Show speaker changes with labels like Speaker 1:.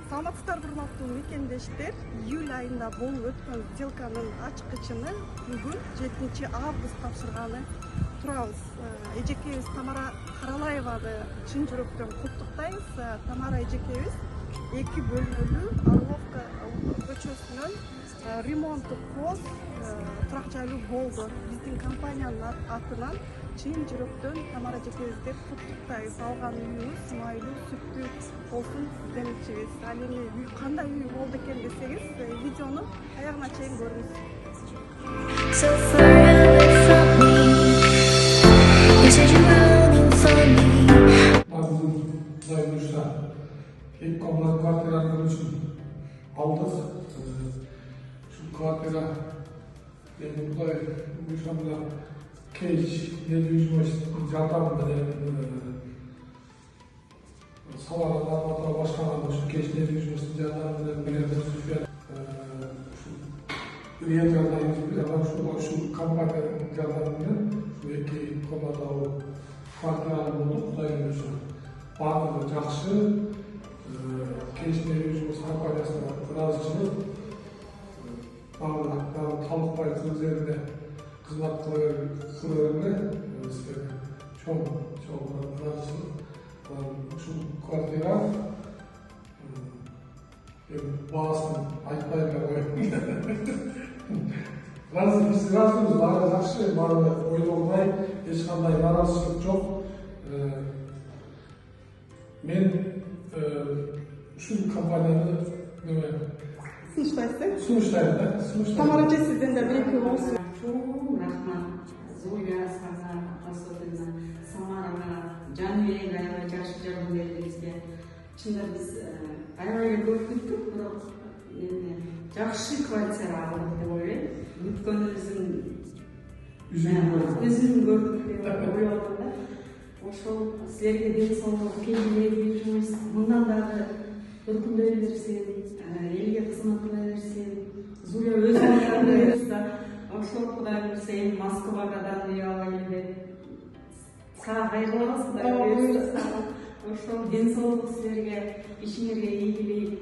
Speaker 1: Саламатсыздарбы урматтуу мекендештер. Июль айында болуп өткөн сделканын ачкычыны бүгүн 7 август тапшырганы турабыз. Эжекебиз Тамара Каралаеваны чын жүрөктөн куттуктайбыз. Тамара эжекебиз 2 бөлмөлүү Орловка көчөсүнөн ремонттук пост турак жайлуу болду. Биздин компаниянын атынан чын жүрөктөн Тамара эжекебизди куттуктайбыз. Алган үйүңүз майлуу, сүттүү болсун демекчибиз. Ал эми үй кандай үй болду экен десеңиз, видеону аягына чейин көрүңүз.
Speaker 2: So far away from me, you said you're running from me.
Speaker 3: Займышта екі комнат квартиранын үшін алдық. Şu квартира енді бұлай ошондо кейч жатамын салаға башкарган ушу кейч жатамын менен ушул компания жардамы менен эки комнаталуу квартираны болдук. Кудай өөсү баардыгы жакшы. Кейчтеги компаниясына ыраазычылык. Баардыгы талыкпай өз жеринде кызмат кылыберне силерге чоң ыраазычылык. Ушул квартира баасын айтпай эле коеюн. Биз ыраазыбыз, баары жакшы, баары ойлонбай, эч кандай нааразычылык жок. Мен ушул компанияны сунуштайм да.
Speaker 1: Тамара эже сизден да белгилүү болсун.
Speaker 4: Чоң рахмат. Зоя сага, особенно Самарага, Жаныбек аябай жакшы жардам бергенибизге. Чындап биз аябай эле көп күттүк, бирок жакшы квартира алдык деп ойлойм. Бүткөнүбүздүн өзүн көрдүк деп ойлодум да. Ошол силерге ден соолук, келгиле жүрүңүз, мындан дагы өркүндөй берсин, элге кызмат кыла берсин. Зуя өзүн да ошол Кудай буюрса эми Москвага дагы үй ала келбек. Сага кайрылабыз, Кудай буюрса. Ошол ден соолук силерге, ишиңерге ийгилик.